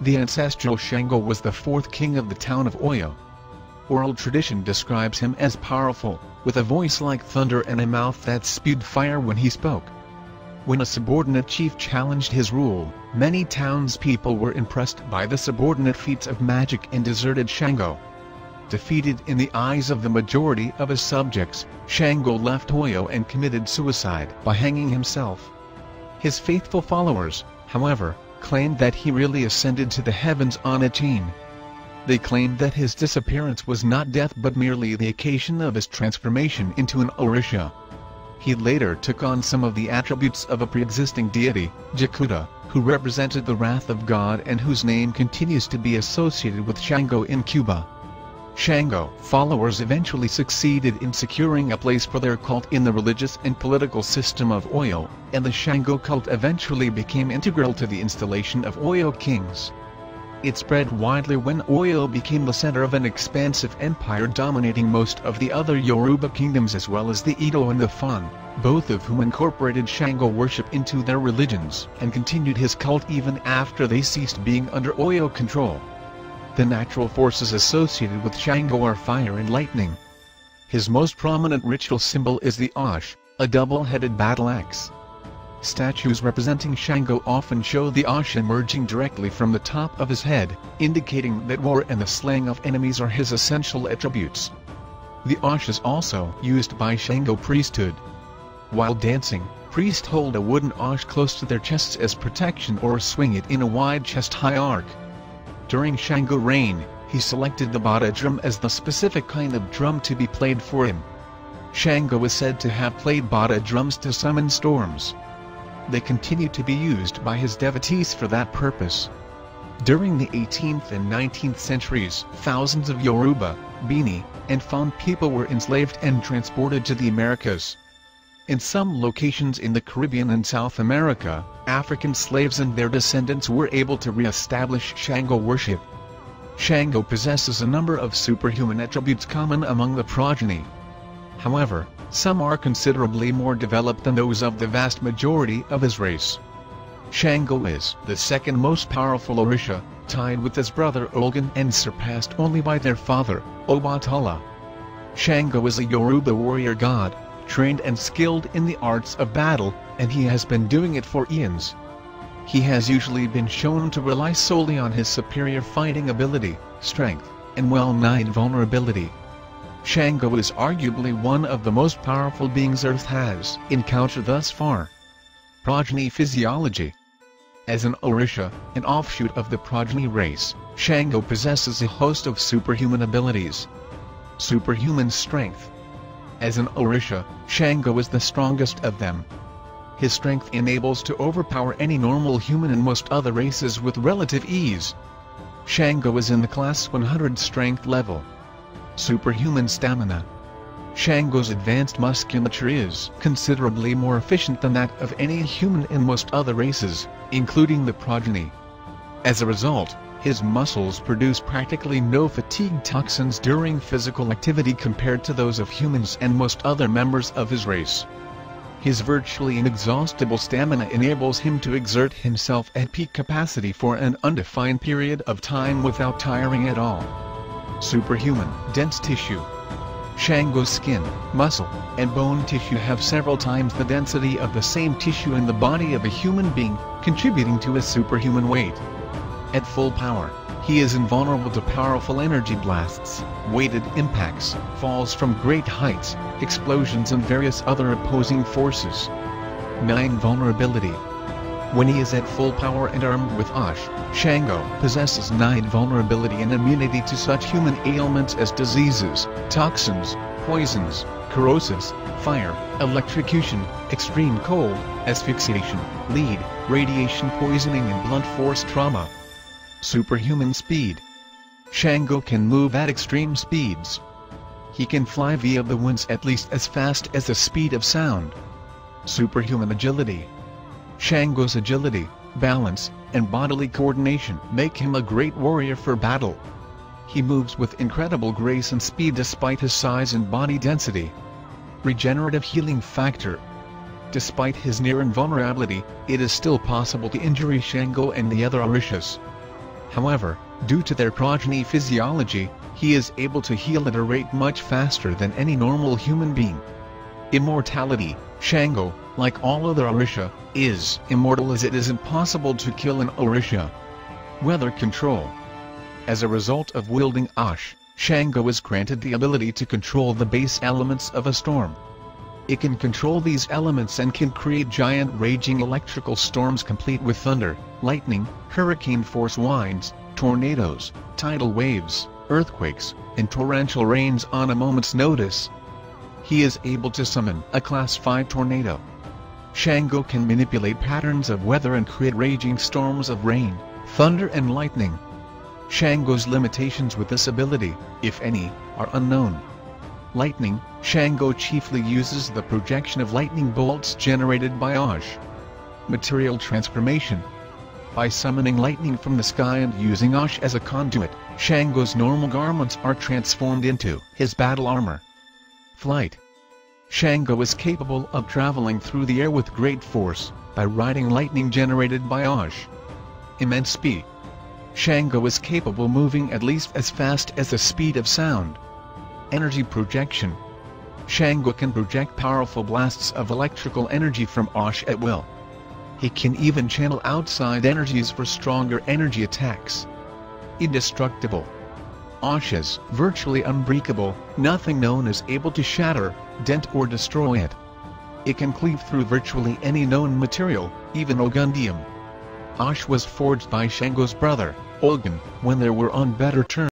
The ancestral Shango was the fourth king of the town of Oyo. Oral tradition describes him as powerful, with a voice like thunder and a mouth that spewed fire when he spoke. When a subordinate chief challenged his rule, many townspeople were impressed by the subordinate feats of magic and deserted Shango. Defeated in the eyes of the majority of his subjects, Shango left Oyo and committed suicide by hanging himself. His faithful followers, however, claimed that he really ascended to the heavens on a chain. They claimed that his disappearance was not death but merely the occasion of his transformation into an Orisha. He later took on some of the attributes of a pre-existing deity, Jakuta, who represented the wrath of God and whose name continues to be associated with Shango in Cuba. Shango followers eventually succeeded in securing a place for their cult in the religious and political system of Oyo, and the Shango cult eventually became integral to the installation of Oyo kings. It spread widely when Oyo became the center of an expansive empire dominating most of the other Yoruba kingdoms as well as the Edo and the Fon, both of whom incorporated Shango worship into their religions and continued his cult even after they ceased being under Oyo control. The natural forces associated with Shango are fire and lightning. His most prominent ritual symbol is the Ash, a double-headed battle axe. Statues representing Shango often show the Ash emerging directly from the top of his head, indicating that war and the slaying of enemies are his essential attributes. The Ash is also used by Shango priesthood. While dancing, priests hold a wooden Ash close to their chests as protection or swing it in a wide chest-high arc. During Shango reign, he selected the bata drum as the specific kind of drum to be played for him. Shango is said to have played bata drums to summon storms. They continue to be used by his devotees for that purpose. During the 18th and 19th centuries, thousands of Yoruba, Bini, and Fon people were enslaved and transported to the Americas. In some locations in the Caribbean and South America, African slaves and their descendants were able to re-establish Shango worship. Shango possesses a number of superhuman attributes common among the progeny. However, some are considerably more developed than those of the vast majority of his race. Shango is the second most powerful Orisha, tied with his brother Olgun and surpassed only by their father, Obatala. Shango is a Yoruba warrior god, trained and skilled in the arts of battle, and he has been doing it for eons. He has usually been shown to rely solely on his superior fighting ability, strength, and well-nigh invulnerability. Shango is arguably one of the most powerful beings Earth has encountered thus far. Progeny physiology. As an Orisha, an offshoot of the progeny race, Shango possesses a host of superhuman abilities. Superhuman strength. As an Orisha, Shango is the strongest of them. His strength enables to overpower any normal human and most other races with relative ease. Shango is in the class 100 strength level. Superhuman stamina. Shango's advanced musculature is considerably more efficient than that of any human in most other races, including the progeny. As a result, his muscles produce practically no fatigue toxins during physical activity compared to those of humans and most other members of his race. His virtually inexhaustible stamina enables him to exert himself at peak capacity for an undefined period of time without tiring at all. Superhuman dense tissue. Shango's skin, muscle, and bone tissue have several times the density of the same tissue in the body of a human being, contributing to his superhuman weight. At full power, he is invulnerable to powerful energy blasts, weighted impacts, falls from great heights, explosions and various other opposing forces. 9. Vulnerability. When he is at full power and armed with Ash, Shango possesses 9 vulnerability and immunity to such human ailments as diseases, toxins, poisons, corrosives, fire, electrocution, extreme cold, asphyxiation, lead, radiation poisoning and blunt force trauma. Superhuman speed. Shango can move at extreme speeds. He can fly via the winds at least as fast as the speed of sound. Superhuman agility. Shango's agility, balance, and bodily coordination make him a great warrior for battle. He moves with incredible grace and speed despite his size and body density. Regenerative healing factor. Despite his near invulnerability, it is still possible to injure Shango and the other Orishas. However, due to their progeny physiology, he is able to heal at a rate much faster than any normal human being. Immortality. Shango, like all other Orisha, is immortal as it is impossible to kill an Orisha. Weather control. As a result of wielding Ash, Shango is granted the ability to control the base elements of a storm. It can control these elements and can create giant raging electrical storms complete with thunder, lightning, hurricane-force winds, tornadoes, tidal waves, earthquakes, and torrential rains on a moment's notice. He is able to summon a Class 5 tornado. Shango can manipulate patterns of weather and create raging storms of rain, thunder and lightning. Shango's limitations with this ability, if any, are unknown. Lightning. Shango chiefly uses the projection of lightning bolts generated by Ash. Material transformation. By summoning lightning from the sky and using Ash as a conduit, Shango's normal garments are transformed into his battle armor. Flight. Shango is capable of traveling through the air with great force, by riding lightning generated by Ash. Immense speed. Shango is capable moving at least as fast as the speed of sound. Energy projection. Shango can project powerful blasts of electrical energy from Ash at will. He can even channel outside energies for stronger energy attacks. Indestructible. Ash is virtually unbreakable, nothing known is able to shatter, dent or destroy it. It can cleave through virtually any known material, even Ogundium. Ash was forged by Shango's brother, Olgun, when they were on better terms.